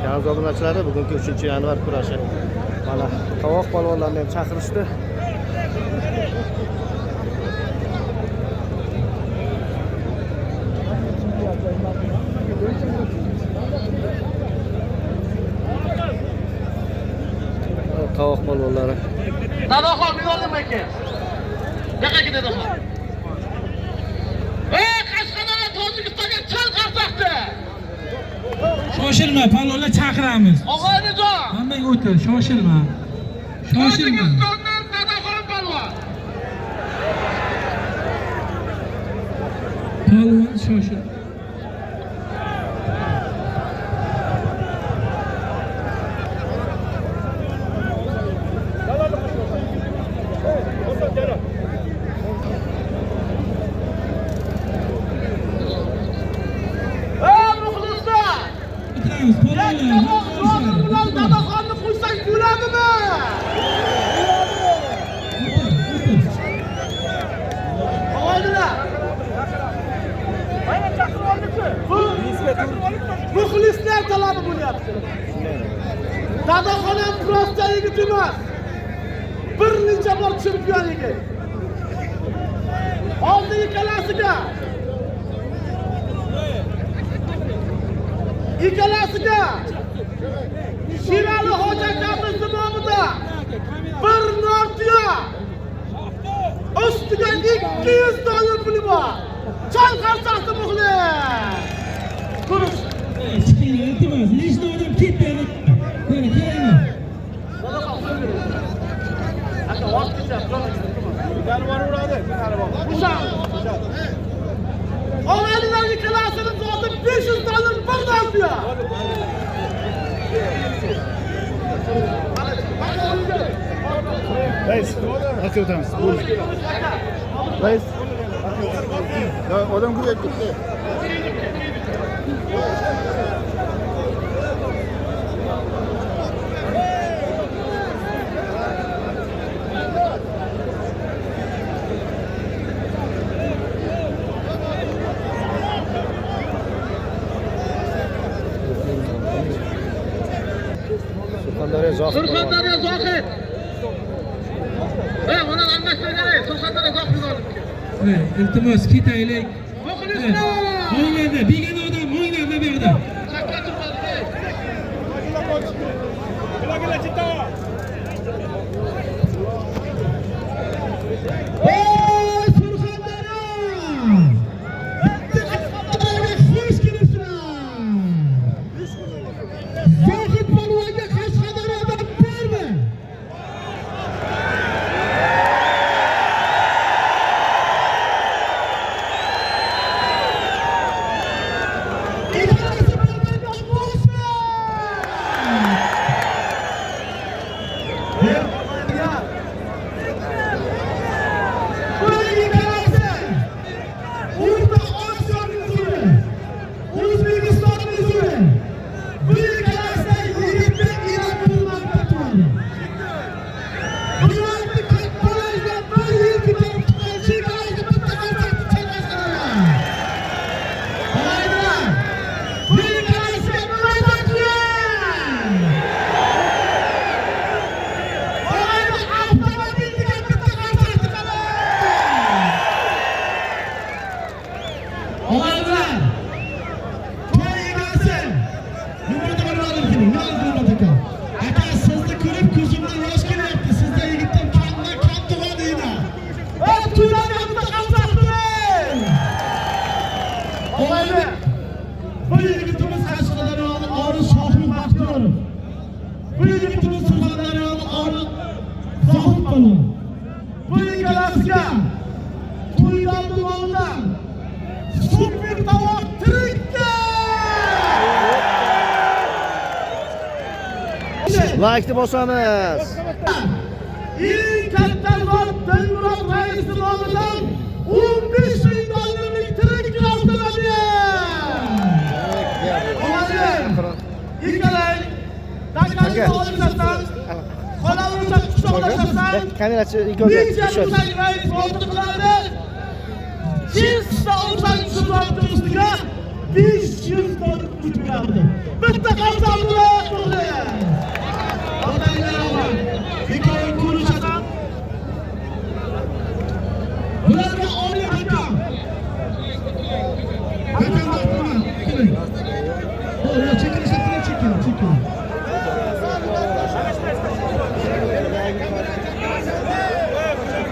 Yalnız obunachilar bugungi 3-yanvar kurashi. Mana tovoq polvonlarni ham chaqirishdi. Tovoq polvonlari. Dadaxon yo'ldim aka. Naqaga dadaxon. Qashqadaryo Tojikistonga chal qarsaqdi. Shoshilma, palonlar chaqiramiz. Og'aynijon. Hammaga o'tir, shoshilma. Shoshilma. Tojikistondan dadaxon palvon. Palvon shoshil. Dadaxonni qo'ysak bo'ladimi? Og'aynilar. Mana chaqirib oldik-ku. Muxlislar talabi bo'lyapti. Dadaxon ham prosta yigit emas. Bir necha bor chempion yigit. Hozir ikkalasiga Shirali hoji akamiz nomida bir nortiya ustiga 200 dollar puli bor. Chal qarsaqdi muxlis. Ko'rish. Iltimos, nechta odam ketdi? Mana kelinglar. Aka vaqtgacha Garvar uradi, garvar. Og'aynilar ikkalasini zoti 500 dollar bir nortiya. Reis, aka o'tamiz. Reis. Odam ko'payib ketdi. Surxondaryo Zohid. Surxondaryo Zohid. Mana almashtirgan, Surxondaryo Zohid olibdi. Iltimos, ketaylik. Muxlislar. O'ynada, begona odam o'ynada bu yerda. Like'ni bosamiz. Eng katta zot Dilmurod rais nomidan 15 ming dollarlik tirik avtomobil. Ikkalay. Daktarga olishasan. Qolaversa quchoqlashasan. Kamerachi ikkovga tushadi. Rais oldi qiladi. Jinsta o'zang suzatdi ustiga 500 dolar tutib berdi. Bitta qarzdor bo'ldi. Odamlar ikkovi ko'rishadi. Bularga oliy hakam. Hakamlar bilan keling. O, chekilishni chekin.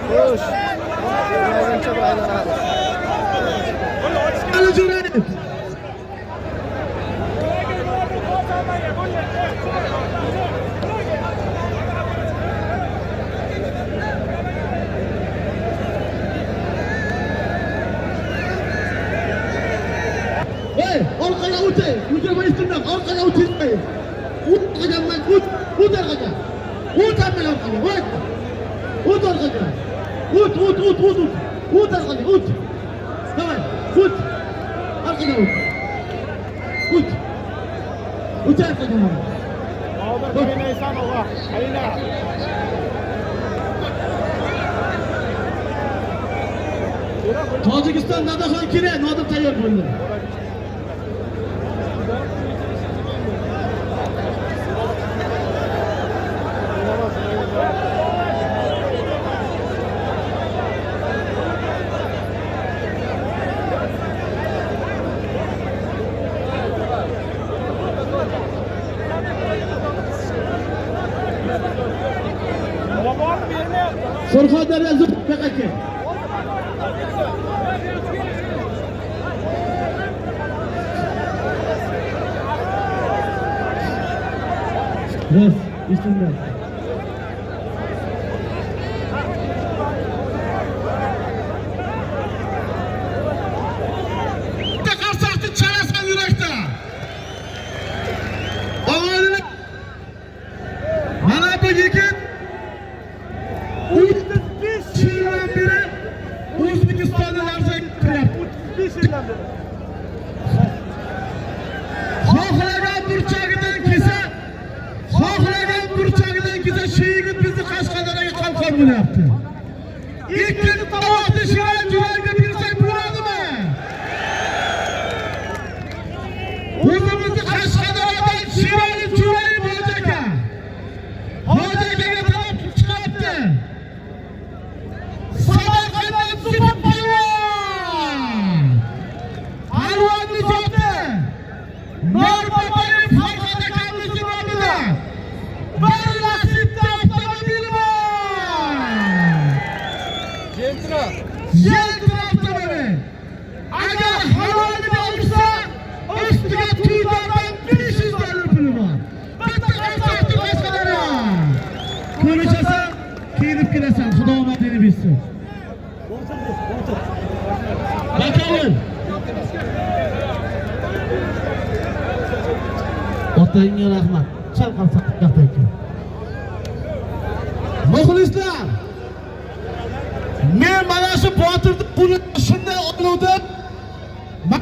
Xo'sh. Yangicha bir aylanadi. Ali Jo'rayev. Orqaga o'tay. Yurmay istimdan orqaga o'tay. O'tganman, o't orqaga. O't hamma orqaga. O't orqaga. O't orqaga. O't. Davay. O't. Orqaga o't. O't. O't orqaga. Hozir qaynaysan o'g'a. Qayna. Tojikiston Nadaxon kerak, Nodir tayyor bo'ldi. Surxondaryo Zulfiqaka. Yes, istimdan. Qarsaqni chalasan yurakda. Og'aylar. Mana bu yigit 35 yildan beri O'zbekistonda narsa qilyapti. 35 yildan beri. Xohlagan burchagidan shu yigit bizni Qashqadaryoga qalqon bo'lyapti. Ikkinchi tomoqni Shiroy Jo'rayevga bersak bo'ladimi? O'zimizni Qashqadaryodan Shiroy Jo'rayev Hojakaga taraf chiqyapti. Samarqanddan Superpalvon Alvonni zoti Norboyev Farhod akamiz nomiga bir nasibda avtomobili bor. Gentra avtomobili. Agar haloliga olsa, ustiga to'ydan 500 dollar puli bor. Bitta qarsakni Qashqadaryo. Ko'rishasan, kelib kelasan, Xudo omadingni bersin. Bakalım. Otangga rahmat. Chal qalsa qaqtayki. Muxlislar, men mana shu Botirni pulini shunday oluvdim. Men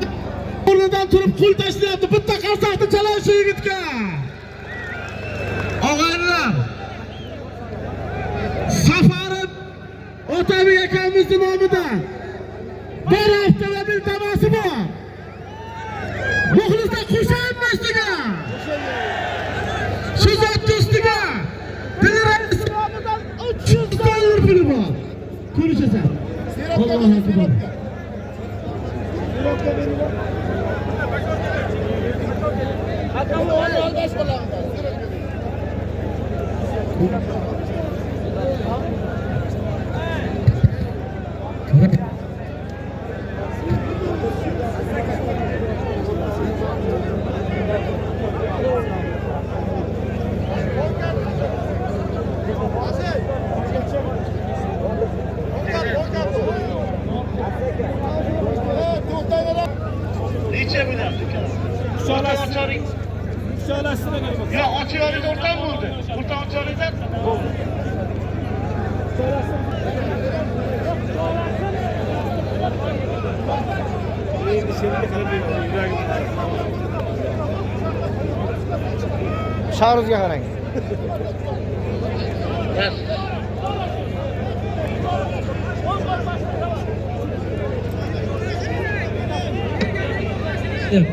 o'rnidan turib pul tashlayapti. Bitta qarsaqni chalay shu yigitga. Og'aylar, Safarim Otabek akamizning nomidan bir avtomobil tamasi bor. Muxlislar qo'shaymi ustiga? Shu zot ustiga Dilrais nomidan 300 dollar puli bor. Ko'rishasan. Allohu akbar. Ya açıyoruz oradan buldu. Buradan açıyoruz da. Şarjga qarang. Evet.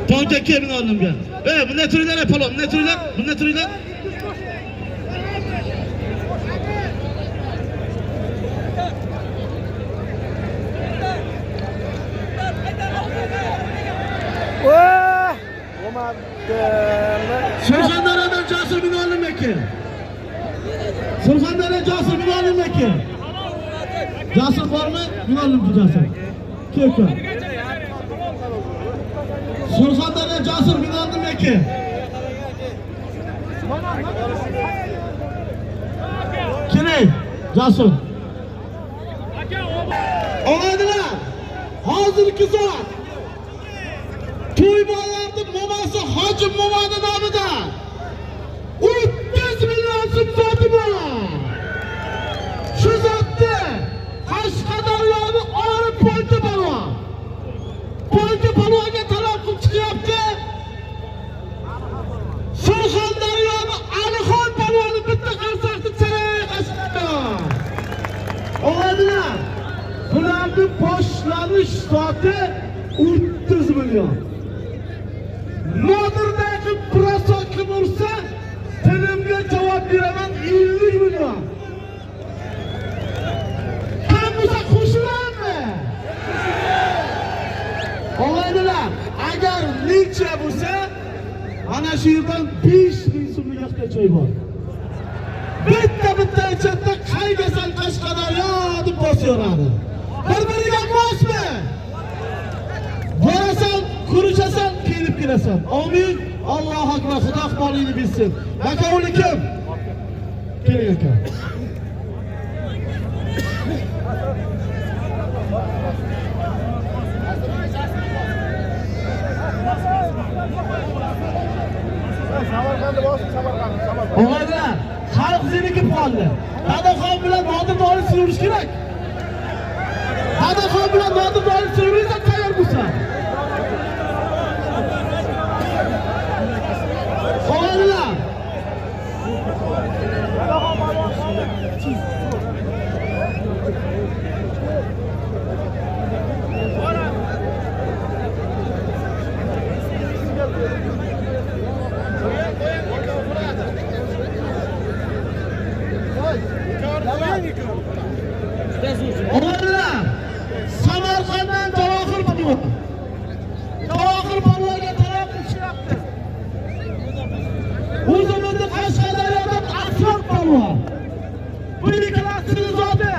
Tonka kemin oldimga. Bu ne turinglar palon, bu ne turinglar? Bu ne turinglar? Surxondaryodan Jasur bin olinmaki. Surxondaryo Jasur bin olinmaki. Jasur bormi? Bin olinmaki Jasur. Keko. Surxondaryo Jasur bin olinmaki. Keling, Jasur. Olaydilar. Hozirgi soat. To'y bolalarning momosi Hojim Momoni nomida 30 million so'm sotib oldi. Shu zotni Qashqadaryoning olib Polka polvon. Polka polvonga talab qilib chiqyapti. Surxondaryoning Alixon polvoni bitta qarsakni charay Qashqadaryo. Olaydilar. Bularning boshlanish soati 30 million. Nodirdagi prosokni ursa, tilimga javob beraman 50 million. Hamza qo'shilarmi? Olaydilar, agar necha bo'lsa, ana shu yerdan 5000 so'mlik yaxtachoy bor. Bitta chetda qaygasan Qashqadaryo deb bosyaradi. Bir-biriga mosmi? Borasan, ko'rishasan, kelib kelasan. Amin. Allohu akbar. Xudo iqbolingni bilsin. Makovli kim? Keling aka. Olaylar, xalq ziniki qoldi. Dadaxon bilan Nodirni olib surish kerak. Dadaxon bilan Nodirni olib surishsa tayyor bo'lsin. Olaylar. Olaylar. Samarqanddan Javohir polvon. Javohir polvonga talab qilishyapti. O'zimizni Qashqadaryodan Asror polvon. Bu ikkalasining zoti.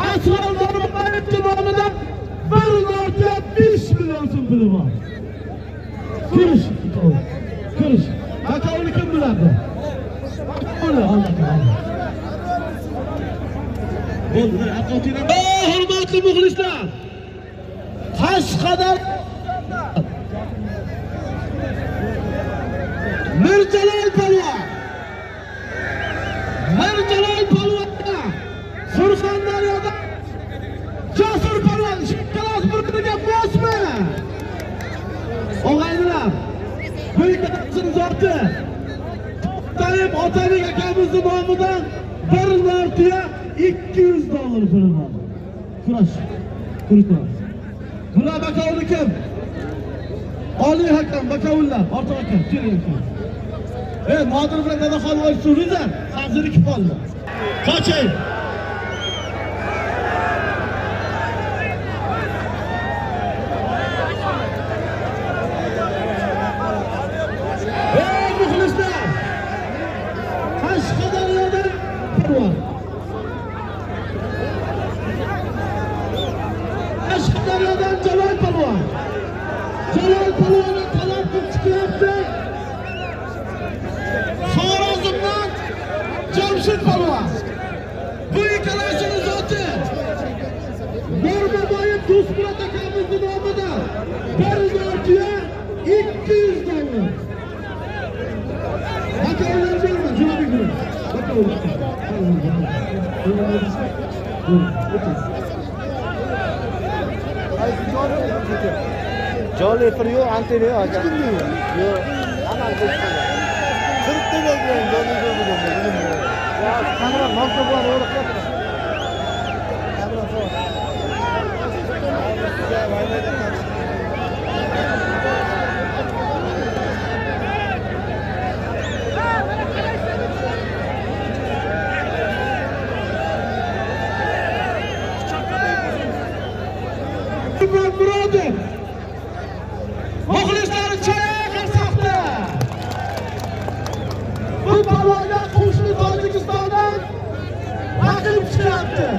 Asror Norboyevning nomidan 1.5 million so'm puli bor. Ko'rish. Makovli kim biladi? Hurmatli muxlislar, Qashqadaryo Mirjalol polvon Surxondaryoda Jasur polvon ikkalas bir-biriga mosmi? Og'aynilar, bu ikkalasining zoti To'xtayib Otabek akamizning nomidan 1.200 dollar puli bor. Kurash. Bular Makovli kim? Oliy hakam Makovullar, ortiq hakam, keling aka. Nodir bilan Dadaxon olib suringlar, hozir ikki qoldi. Qoching. Muxlislar, Qashqadaryoda polvon. Qashqadaryodan Jalol polvon. Jalol polvonni talab qilib chiqyapti. Xorazmdan Jamshid polvon. Bu ikkalasining zoti. Norboyev Do'stmurat akamizning nomidan 1.200 dollar. Makovlar berma, javob ber. Makovlar. Jolly for you, Anthony. Yo, amal qilib. Siz Murodov muxlislari choyaq safda. Bu palvonga qo'shni Tojikistondan raqib chiqyapti.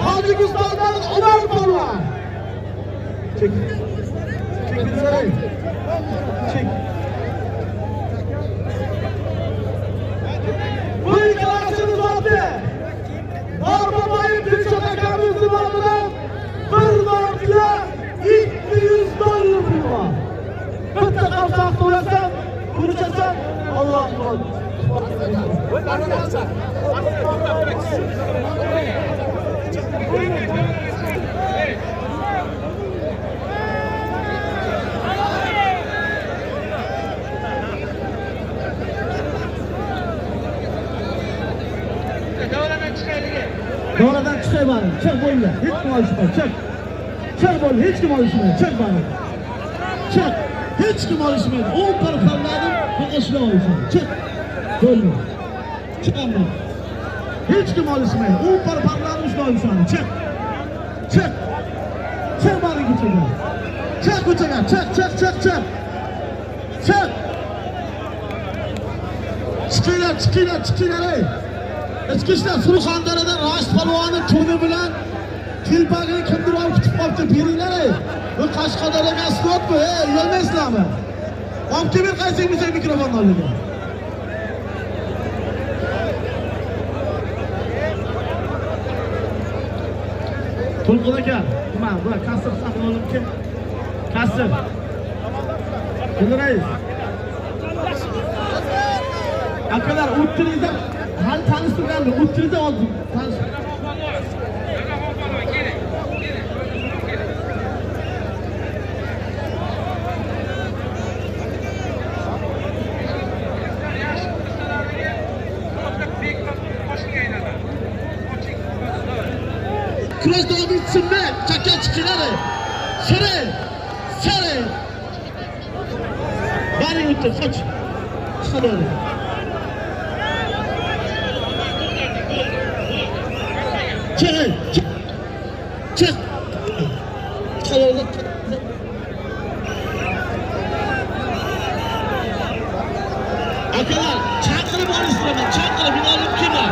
Tojikistondan Umar polvon. Chek. Chek bizaray. Chek. Bu ikkilasini zotdi. Normaboyev Dilshod akamiz nomidan bir marta $200 pul bor. Bitta qarsoq to'lasam, kurchasan, Alloh qo'l. Davradan chiqay bari, chiq bo'ldi. Hech kim olishmaydi, chiq. Chiq bo'ldi, hech kim olishmaydi, chiq bari. Chiq. Hech kim olishmaydi. 10 par qo'lladim, qo'shla olishmaydi. Chiq. Bo'ldi. Chiqaman. Hech kim olishmaydi. 10 par qo'lladim, ushlab olishmaydi. Chiq. Chiq. Chiq bari ko'chaga. Chiq ko'chaga, chiq. Chiq. Chiqinglar ey. Ichki ishlar Surxondaryoda Rashid polvonni turni bilan telpagini kimdir olib kutib qolibdi, beringlar ey. Bu Qashqadaryoga asqotmi? Ey, uyalmaysizlarmi? Olib kelib qaysingizga mikrofonni oldi. Tulqin aka, nima? Bu kasr saqlanib kim? Kasr. Bilmaysiz. Akalar o'ttiringizda hali tanishtirgandim. O'ttiringizda oldim. Kurash davom etsinmi? Chakka chiqinglar. Sare. Bari o'tib, soch. Chiqadi. Çık. Akalar, çakırıp alıştırma, çakırıp inanıp kim var?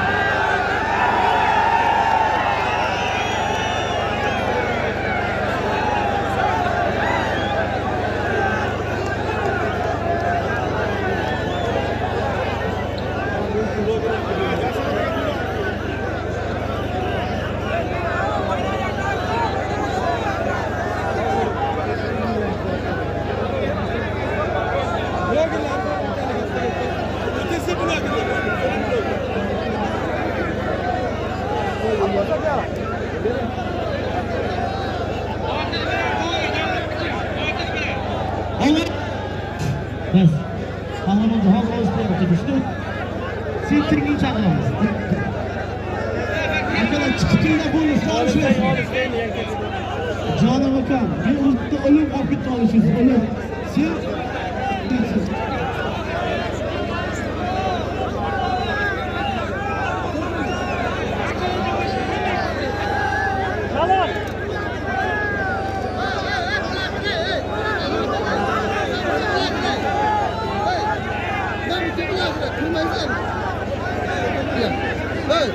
Bas. Qahramon jahon qo'yishdi, tushdi. Sentingni chaqiramiz. Akalar chiqinglar bo'ldi, solishmaysiz. Jonim akam, bu urtda o'lim olib ketib olishingiz, o'lim. Sen Hey,